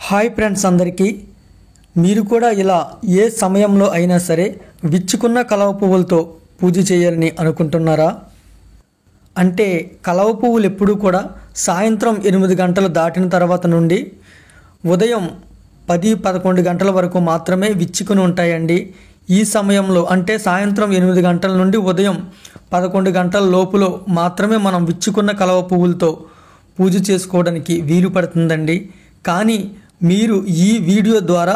Hi friends అందరికీ మీరు కూడా ఇలా ఏ సమయంలో అయినా సరే విచ్చుకున్న కలవ పువ్వులతో పూజ చేయాలని అనుకుంటున్నారా? అంటే కలవ పువ్వులు ఎప్పుడూ కూడా సాయంత్రం 8 గంటలు దాటిన తర్వాత నుండి ఉదయం 10-11 గంటల వరకు మాత్రమే విచ్చుకుని ఉంటాయండి. ఈ సమయంలో అంటే సాయంత్రం 8 గంటల నుండి ఉదయం 11 గంటల లోపులో మాత్రమే మనం విచ్చుకున్న కలవ పువ్వులతో పూజ చేసుకోవడానికి వీలు పడుతుందండి. కానీ మీరు ఈ వీడియో ద్వారా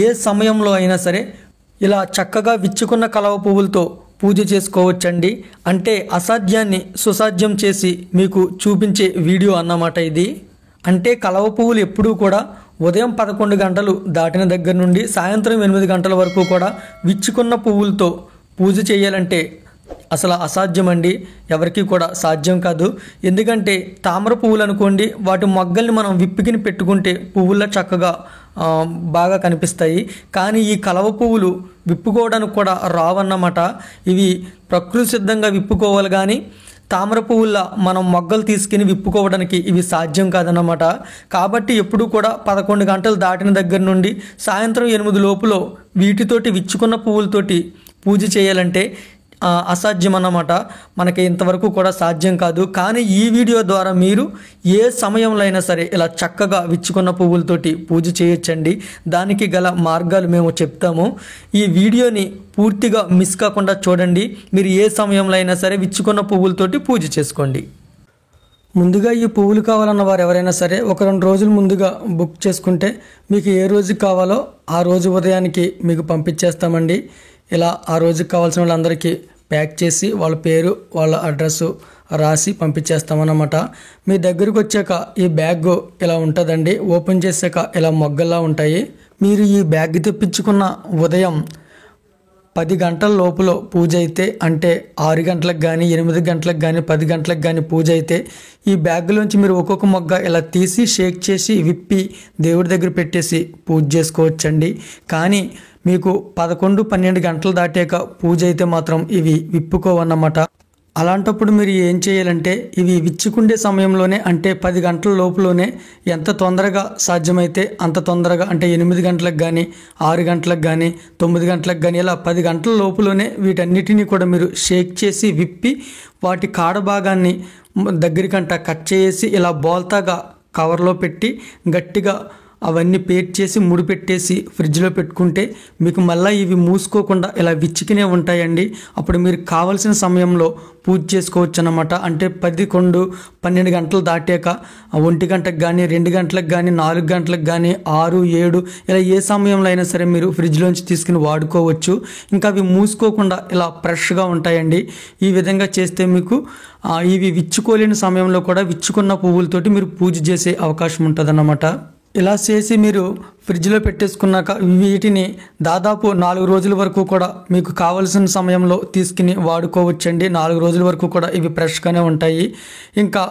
ఏ సమయంలో అయినా సరే ఇలా చక్కగా విచ్చుకున్న కలవ పువ్వులతో పూజ చేసుకోవచ్చండి. అంటే అసాధ్యాన్ని సుసాధ్యం చేసి మీకు చూపించే వీడియో అన్నమాట ఇది. అంటే కలవ పువ్వులు ఎప్పుడూ కూడా ఉదయం 11 గంటలు దాటిన దగ్గర నుండి సాయంత్రం 8 గంటల వరకు కూడా విచ్చుకున్న పువ్వులతో పూజ చేయాలంటే అసలు అసాధ్యం అండి. ఎవరికి కూడా సాధ్యం కాదు. ఎందుకంటే తామర పువ్వులు అనుకోండి, వాటి మొగ్గల్ని మనం విప్పికిని పెట్టుకుంటే పువ్వుల్లో చక్కగా బాగా కనిపిస్తాయి. కానీ ఈ కలవ పువ్వులు విప్పుకోవడానికి కూడా రావన్నమాట. ఇవి ప్రకృతి సిద్ధంగా విప్పుకోవాలి, కానీ తామర పువ్వుల్లో మనం మొగ్గలు తీసుకుని విప్పుకోవడానికి ఇవి సాధ్యం కాదన్నమాట. కాబట్టి ఎప్పుడు కూడా 11 గంటలు దాటిన దగ్గర నుండి సాయంత్రం 8 లోపులో వీటితోటి విచ్చుకున్న పువ్వులతోటి పూజ చేయాలంటే అసాధ్యం అన్నమాట. మనకి ఇంతవరకు కూడా సాధ్యం కాదు. కానీ ఈ వీడియో ద్వారా మీరు ఏ సమయంలో అయినా సరే ఇలా చక్కగా విచ్చుకున్న పువ్వులతోటి పూజ చేయొచ్చండి. దానికి గల మార్గాలు మేము చెప్తాము. ఈ వీడియోని పూర్తిగా మిస్ కాకుండా చూడండి. మీరు ఏ సమయంలో అయినా సరే విచ్చుకున్న పువ్వులతోటి పూజ చేసుకోండి. ముందుగా ఈ పువ్వులు కావాలన్న వారు ఎవరైనా సరే 1-2 రోజులు ముందుగా బుక్ చేసుకుంటే మీకు ఏ రోజుకి కావాలో ఆ రోజు ఉదయానికి మీకు పంపించేస్తామండి. ఇలా ఆ రోజుకి కావాల్సిన వాళ్ళందరికీ ప్యాక్ చేసి వాళ్ళ పేరు వాళ్ళ అడ్రస్సు రాసి పంపించేస్తామన్నమాట. మీ దగ్గరకు వచ్చాక ఈ బ్యాగ్ ఇలా ఉంటుందండి. ఓపెన్ చేశాక ఇలా మొగ్గల్లా ఉంటాయి. మీరు ఈ బ్యాగ్ తెప్పించుకున్న ఉదయం 10 గంటల లోపల పూజ అయితే, అంటే 6 గంటలకు కానీ 8 గంటలకు కానీ 10 గంటలకు కానీ పూజ అయితే ఈ బ్యాగ్లోంచి మీరు ఒక్కొక్క మొగ్గ ఇలా తీసి షేక్ చేసి విప్పి దేవుడి దగ్గర పెట్టేసి పూజ చేసుకోవచ్చండి. కానీ మీకు 11-12 గంటలు దాటాక పూజ అయితే మాత్రం ఇవి విప్పుకోవన్నమాట. అలాంటప్పుడు మీరు ఏం చేయాలంటే ఇవి విచ్చుకుండే సమయంలోనే, అంటే 10 గంటల లోపులోనే ఎంత తొందరగా సాధ్యమైతే అంత తొందరగా, అంటే 8 గంటలకు కానీ 6 గంటలకు కానీ 9 గంటలకు కానీ ఇలా 10 గంటల లోపులోనే వీటన్నిటినీ కూడా మీరు షేక్ చేసి విప్పి వాటి కాడ భాగాన్ని దగ్గరికంట కట్ చేసి ఇలా బోల్తాగా కవర్లో పెట్టి గట్టిగా అవన్నీ పేట్ చేసి ముడిపెట్టేసి ఫ్రిడ్జ్లో పెట్టుకుంటే మీకు మళ్ళీ ఇవి మూసుకోకుండా ఇలా విచ్చికినే ఉంటాయండి. అప్పుడు మీరు కావలసిన సమయంలో పూజ చేసుకోవచ్చు అన్నమాట. అంటే 11-12 గంటలు దాటాక 1 గంటకు కానీ 2 గంటలకు కానీ 4 గంటలకు కానీ 6-7 ఇలా ఏ సమయంలో అయినా సరే మీరు ఫ్రిడ్జ్లోంచి తీసుకుని వాడుకోవచ్చు. ఇంకా అవి మూసుకోకుండా ఇలా ఫ్రెష్గా ఉంటాయండి. ఈ విధంగా చేస్తే మీకు ఇవి విచ్చుకోలేని సమయంలో కూడా విచ్చుకున్న పువ్వులతోటి మీరు పూజ చేసే అవకాశం ఉంటుందన్నమాట. ఇలా చేసి మీరు ఫ్రిడ్జ్లో పెట్టేసుకున్నాక వీటిని దాదాపు 4 రోజుల వరకు కూడా మీకు కావలసిన సమయంలో తీసుకుని వాడుకోవచ్చండి. 4 రోజుల వరకు కూడా ఇవి ఫ్రెష్గానే ఉంటాయి. ఇంకా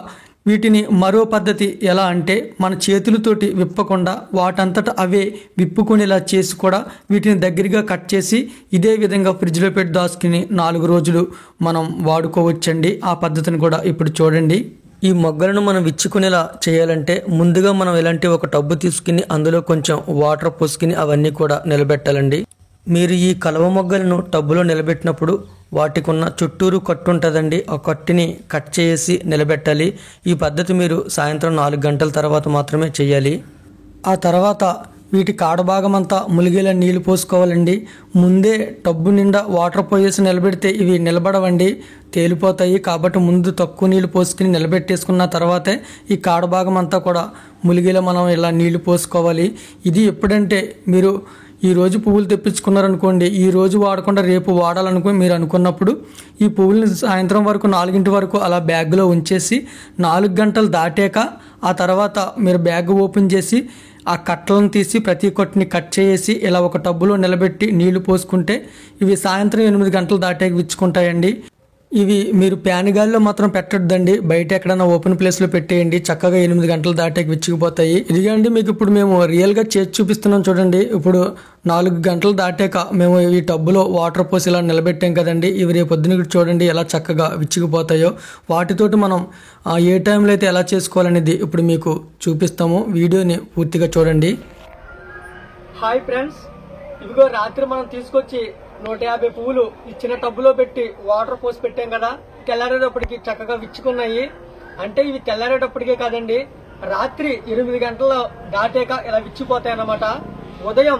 వీటిని మరో పద్ధతి ఎలా అంటే మన చేతులతోటి విప్పకుండా వాటంతట అవే విప్పుకునేలా చేసి కూడా వీటిని దగ్గరగా కట్ చేసి ఇదే విధంగా ఫ్రిడ్జ్లో పెట్టి దాచుకుని 4 రోజులు మనం వాడుకోవచ్చండి. ఆ పద్ధతిని కూడా ఇప్పుడు చూడండి. ఈ మొగ్గలను మనం విచ్చుకునేలా చేయాలంటే ముందుగా మనం ఇలాంటి ఒక టబ్బు తీసుకుని అందులో కొంచెం వాటర్ పోసుకుని అవన్నీ కూడా నిలబెట్టాలండి. మీరు ఈ కలవ మొగ్గలను టబ్బులో నిలబెట్టినప్పుడు వాటికి ఉన్న చుట్టూరు కట్టు ఉంటుందండి. ఆ కట్టుని కట్ చేసి నిలబెట్టాలి. ఈ పద్ధతి మీరు సాయంత్రం 4 గంటల తర్వాత మాత్రమే చేయాలి. ఆ తర్వాత వీటి కాడభాగం అంతా ములిగేలా నీళ్లు పోసుకోవాలండి. ముందే టబ్బు నిండా వాటర్ పోయేసి నిలబెడితే ఇవి నిలబడవండి, తేలిపోతాయి. కాబట్టి ముందు తక్కువ నీళ్లు పోసుకుని నిలబెట్టేసుకున్న తర్వాతే ఈ కాడభాగం అంతా కూడా ములిగేలా మనం ఇలా నీళ్లు పోసుకోవాలి. ఇది ఎప్పుడంటే మీరు ఈరోజు పువ్వులు తెప్పించుకున్నారనుకోండి, ఈ రోజు వాడకుండా రేపు వాడాలనుకుని మీరు అనుకున్నప్పుడు ఈ పువ్వుల్ని సాయంత్రం వరకు 4 వరకు అలా బ్యాగ్లో ఉంచేసి 4 గంటలు దాటాక ఆ తర్వాత మీరు బ్యాగ్ ఓపెన్ చేసి ఆ కట్టలను తీసి ప్రతి కొట్టుని కట్ చేసి ఇలా ఒక టబ్బులో నిలబెట్టి నీళ్లు పోసుకుంటే ఇవి సాయంత్రం 8 గంటలు దాటాక విచ్చుకుంటాయండి. ఇవి మీరు ప్యాన్ గాలిలో మాత్రం పెట్టొద్దండి, బయట ఎక్కడైనా ఓపెన్ ప్లేస్లో పెట్టేయండి. చక్కగా 8 గంటలు దాటాక విచ్చిగిపోతాయి. ఇదిగండి మీకు ఇప్పుడు మేము రియల్గా చేసి చూపిస్తున్నాం చూడండి. ఇప్పుడు 4 గంటలు దాటాక మేము ఈ టబ్బులో వాటర్ పోసి ఇలా నిలబెట్టాం కదండి. ఇవి రేపు పొద్దున చూడండి ఎలా చక్కగా విచ్చిగిపోతాయో. వాటితోటి మనం ఏ టైంలో అయితే ఎలా చేసుకోవాలనేది ఇప్పుడు మీకు చూపిస్తాము. వీడియోని పూర్తిగా చూడండి. హాయ్ ఫ్రెండ్స్, ఇదిగో రాత్రి మనం తీసుకొచ్చి 150 పువ్వులు ఇచ్చిన టబ్బులో పెట్టి వాటర్ పోసి పెట్టాం కదా. తెల్లారేటప్పటికి చక్కగా విచ్చుకున్నాయి. అంటే ఇవి తెల్లారేటప్పటికే కాదండి, రాత్రి 8 గంటలు దాటాక ఇలా విచ్చిపోతాయి అన్నమాట. ఉదయం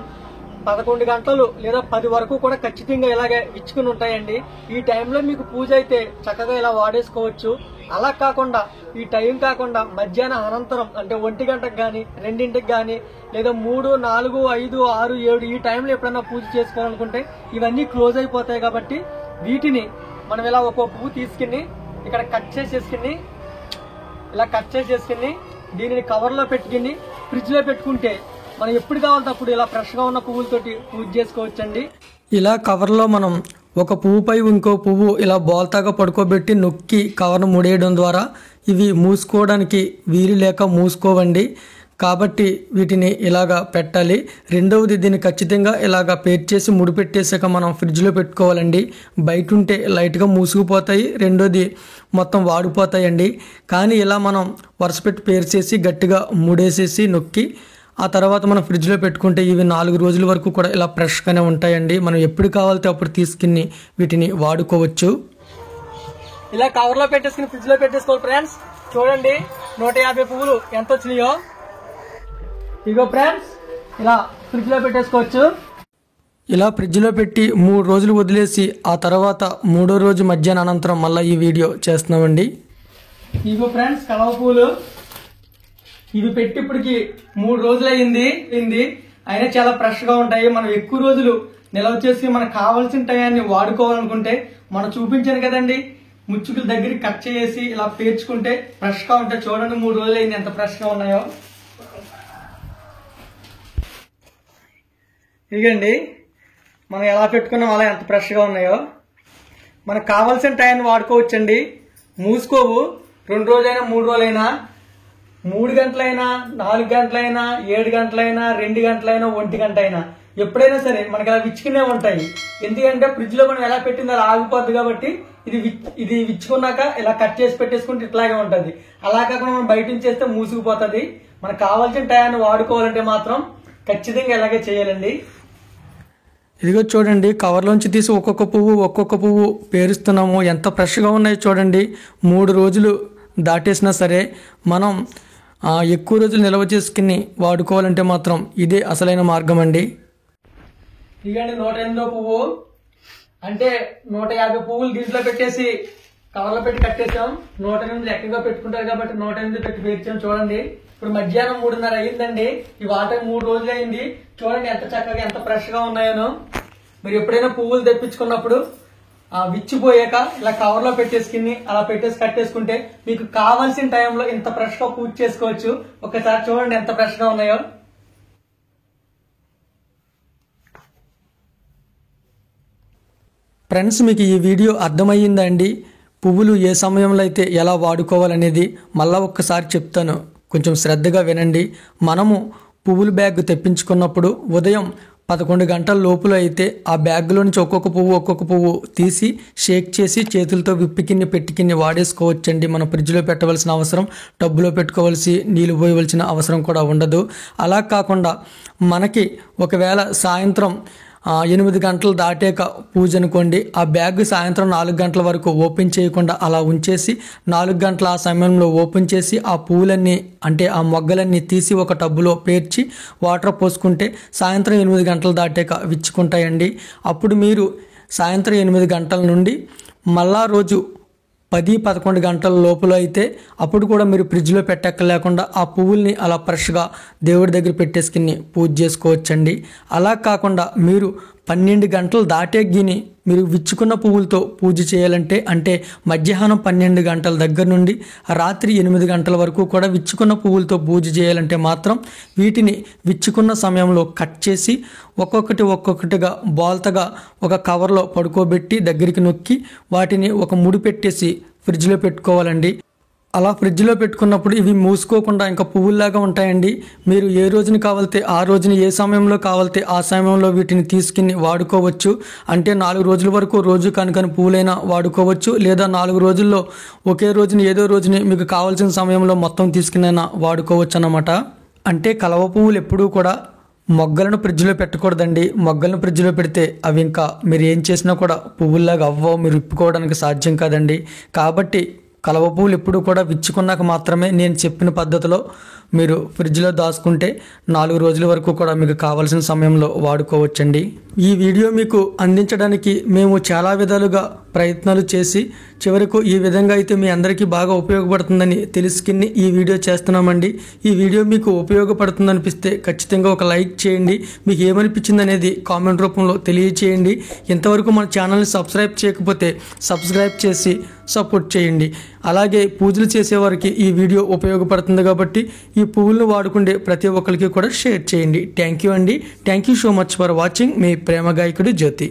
11 గంటలు లేదా 10 వరకు కూడా ఖచ్చితంగా ఇలాగే విచ్చుకుని ఉంటాయండి. ఈ టైంలో మీకు పూజ అయితే చక్కగా ఇలా వాడేసుకోవచ్చు. అలా కాకుండా ఈ టైం కాకుండా మధ్యాహ్నం అనంతరం అంటే 1 గంటకు కానీ 2ంటికి కానీ లేదా 3, 4, 5, 6, 7 ఈ టైంలో ఎప్పుడైనా పూజ చేసుకోవాలనుకుంటే ఇవన్నీ క్లోజ్ అయిపోతాయి. కాబట్టి వీటిని మనం ఇలా ఒక్కో పువ్వు తీసుకుని ఇక్కడ కట్ చేసేసుకుని ఇలా కట్ చేసేసుకుని దీనిని కవర్లో పెట్టుకుని ఫ్రిడ్జ్ లో పెట్టుకుంటే మనం ఎప్పుడు కావాలంటే అప్పుడు ఇలా ఫ్రెష్ గా ఉన్న పువ్వులతోటి పూజ చేసుకోవచ్చండి. ఇలా కవర్లో మనం ఒక పువ్వుపై ఇంకో పువ్వు ఇలా బోల్తాగా పడుకోబెట్టి నొక్కి కవర్ను ముడేయడం ద్వారా ఇవి మూసుకోవడానికి వీలు లేక మూసుకోవండి. కాబట్టి వీటిని ఇలాగా పెట్టాలి. రెండవది, దీన్ని ఖచ్చితంగా ఇలాగా పేర్చేసి ముడిపెట్టేసాక మనం ఫ్రిడ్జ్లో పెట్టుకోవాలండి. బయట ఉంటే లైట్గా మూసుకుపోతాయి, రెండోది మొత్తం వాడిపోతాయండి. కానీ ఇలా మనం వరుస పెట్టి పేర్చేసి గట్టిగా ముడేసేసి నొక్కి ఆ తర్వాత మనం ఫ్రిడ్జ్లో పెట్టుకుంటే ఇవి 4 రోజుల వరకు కూడా ఇలా ఫ్రెష్గానే ఉంటాయండి. మనం ఎప్పుడు కావాలితే అప్పుడు తీసుకుని వీటిని వాడుకోవచ్చు. ఇలా కవర్లో పెట్టేసుకుని ఫ్రిడ్జ్లో పెట్టేసుకోవాలి ఫ్రెండ్స్. చూడండి 150 పువ్వులు ఎంత వచ్చినాయో. ఇగో ఫ్రెండ్స్, ఇలా ఫ్రిడ్జ్లో పెట్టేసుకోవచ్చు. ఇలా ఫ్రిడ్జ్లో పెట్టి 3 రోజులు వదిలేసి ఆ తర్వాత 3వ రోజు మధ్యాహ్నం అనంతరం మళ్ళీ ఈ వీడియో చేస్తున్నామండి. ఇగో ఫ్రెండ్స్, కలవ పూలు ఇవి పెట్టి ఇప్పటికి 3 రోజులు అయింది. అయినా చాలా ఫ్రెష్ గా ఉంటాయి. మనం ఎక్కువ రోజులు నిల్వ చేసి మనకు కావాల్సిన టయాన్ని వాడుకోవాలనుకుంటే మనం చూపించాను కదండి, ముచ్చుకుల దగ్గరికి కట్ చేసి ఇలా పేర్చుకుంటే ఫ్రెష్ గా ఉంటాయి. చూడండి 3 రోజులు అయింది ఎంత ఫ్రెష్ గా ఉన్నాయో. ఇదిగండి మనం ఎలా పెట్టుకున్నాం అలా ఎంత ఫ్రెష్ గా ఉన్నాయో. మనకు కావాల్సిన టయాన్ని వాడుకోవచ్చండి. మూసుకోవు. 2 రోజులైనా 3 రోజులైనా 3 గంటలైనా 4 గంటలైనా 7 గంటలైనా 2 గంటలైనా 1 గంట అయినా ఎప్పుడైనా సరే మనకి అలా విచ్చుకునే ఉంటాయి. ఎందుకంటే ఫ్రిడ్జ్ లో మనం ఎలా పెట్టిందో అలా ఆగిపోద్ది. కాబట్టి ఇది విచ్చుకున్నాక ఇలా కట్ చేసి పెట్టేసుకుంటే ఇట్లాగే ఉంటది. అలా కాకుండా మనం బయట నుంచి చేస్తే మూసుకుపోతుంది. మనకు కావాల్సిన టయాన్ని వాడుకోవాలంటే మాత్రం ఖచ్చితంగా ఇలాగే చేయాలండి. ఇదిగో చూడండి, కవర్లోంచి తీసి ఒక్కొక్క పువ్వు పేరుస్తున్నాము. ఎంత ఫ్రెష్గా ఉన్నాయో చూడండి. 3 రోజులు దాటేసినా సరే మనం ఎక్కువ రోజులు నిల్వ చేసుకుని వాడుకోవాలంటే మాత్రం ఇదే అసలైన మార్గం అండి. ఇదిగండి 108వ పువ్వు. అంటే 150 పువ్వులు దీంట్లో పెట్టేసి కవర్లో పెట్టి కట్టేసాం. 108 లెక్కగా పెట్టుకుంటారు కాబట్టి 108 పెట్టి పేర్చాం. చూడండి ఇప్పుడు మధ్యాహ్నం 3:30 అయిందండి. ఈ వాటర్ 3 రోజులు అయింది. చూడండి ఎంత చక్కగా ఎంత ఫ్రెష్ గా ఉన్నాయో. మీరు ఎప్పుడైనా పువ్వులు తెప్పించుకున్నప్పుడు విచ్చిపోయాక ఇలా కవర్ లో పెట్టేసుకుని అలా పెట్టేసి కట్టేసుకుంటే మీకు కావాల్సిన టైంలో ఇంత ఫ్రెష్ గా పూజ చేసుకోవచ్చు. ఒకసారి చూడండి ఎంత ఫ్రెష్ గా ఉన్నాయో. ఫ్రెండ్స్, మీకు ఈ వీడియో అర్థమయ్యిందా అండి? పువ్వులు ఏ సమయంలో అయితే ఎలా వాడుకోవాలనేది మళ్ళా ఒక్కసారి చెప్తాను, కొంచెం శ్రద్ధగా వినండి. మనము పువ్వుల బ్యాగ్ తెప్పించుకున్నప్పుడు ఉదయం 11 గంటల లోపల అయితే ఆ బ్యాగ్లో నుంచి ఒక్కొక్క పువ్వు తీసి షేక్ చేసి చేతులతో విప్పికిన్ని పెట్టికిన్ని వాడేసుకోవచ్చండి. మనం ఫ్రిడ్జ్లో పెట్టవలసిన అవసరం, టబ్బులో పెట్టుకోవాల్సి నీళ్ళు పోయవలసిన అవసరం కూడా ఉండదు. అలా కాకుండా మనకి ఒకవేళ సాయంత్రం 8 గంటలు దాటాక పూజ అనుకోండి, ఆ బ్యాగ్ సాయంత్రం 4 గంటల వరకు ఓపెన్ చేయకుండా అలా ఉంచేసి 4 గంటల ఆ సమయంలో ఓపెన్ చేసి ఆ పువ్వులన్నీ అంటే ఆ మొగ్గలన్నీ తీసి ఒక టబ్బులో పేర్చి వాటర్ పోసుకుంటే సాయంత్రం 8 గంటలు దాటాక విచ్చుకుంటాయండి. అప్పుడు మీరు సాయంత్రం 8 గంటల నుండి మళ్ళా రోజు 10-11 గంటల లోపల అయితే అప్పుడు కూడా మీరు ఫ్రిడ్జ్లో పెట్టక్కర్లేకుండా ఆ పువ్వుల్ని అలా ఫ్రెష్గా దేవుడి దగ్గర పెట్టేసుకుని పూజ చేసుకోవచ్చండి. అలా కాకుండా మీరు 12 గంటలు దాటే గిని మీరు విచ్చుకున్న పువ్వులతో పూజ చేయాలంటే, అంటే మధ్యాహ్నం 12 గంటల దగ్గర నుండి రాత్రి 8 గంటల వరకు కూడా విచ్చుకున్న పువ్వులతో పూజ చేయాలంటే మాత్రం వీటిని విచ్చుకున్న సమయంలో కట్ చేసి ఒక్కొక్కటిగా బాల్తగా ఒక కవర్లో పడుకోబెట్టి దగ్గరికి నొక్కి వాటిని ఒక ముడి పెట్టేసి ఫ్రిడ్జ్లో పెట్టుకోవాలండి. అలా ఫ్రిడ్జ్లో పెట్టుకున్నప్పుడు ఇవి మూసుకోకుండా ఇంకా పువ్వుల్లాగా ఉంటాయండి. మీరు ఏ రోజున కావాలితే ఆ రోజున, ఏ సమయంలో కావాలితే ఆ సమయంలో వీటిని తీసుకుని వాడుకోవచ్చు. అంటే 4 రోజుల వరకు రోజు కనుకని పువ్వులైనా వాడుకోవచ్చు, లేదా 4 రోజుల్లో ఒకే రోజున ఏదో రోజుని మీకు కావాల్సిన సమయంలో మొత్తం తీసుకునైనా వాడుకోవచ్చు అన్నమాట. అంటే కలవ పువ్వులు ఎప్పుడూ కూడా మొగ్గలను ఫ్రిడ్జ్లో పెట్టకూడదండి. మొగ్గలను ఫ్రిడ్జ్లో పెడితే అవి ఇంకా మీరు ఏం చేసినా కూడా పువ్వుల్లాగా అవ్వవు, మీరు విప్పుకోవడానికి సాధ్యం కాదండి. కాబట్టి కలవ పువ్వులు ఎప్పుడు కూడా విచ్చుకున్నాక మాత్రమే నేను చెప్పిన పద్ధతిలో మీరు ఫ్రిడ్జ్లో దాచుకుంటే 4 రోజుల వరకు కూడా మీకు కావాల్సిన సమయంలో వాడుకోవచ్చండి. ఈ వీడియో మీకు అందించడానికి మేము చాలా విధాలుగా ప్రయత్నాలు చేసి చివరకు ఈ విధంగా అయితే మీ అందరికీ బాగా ఉపయోగపడుతుందని తెలుసుకుని ఈ వీడియో చేస్తున్నామండి. ఈ వీడియో మీకు ఉపయోగపడుతుంది అనిపిస్తే ఖచ్చితంగా ఒక లైక్ చేయండి. మీకు ఏమనిపించింది అనేది కామెంట్ రూపంలో తెలియచేయండి. ఇంతవరకు మన ఛానల్ని సబ్స్క్రైబ్ చేయకపోతే సబ్స్క్రైబ్ చేసి సపోర్ట్ చేయండి. అలాగే పూజలు చేసేవారికి ఈ వీడియో ఉపయోగపడుతుంది కాబట్టి ఈ పువ్వులను వాడుకుంటే ప్రతి ఒక్కరికి కూడా షేర్ చేయండి. థ్యాంక్ యూ అండి. Thank you so much for watching. మీ ప్రేమ గాయకుడు జ్యోతి.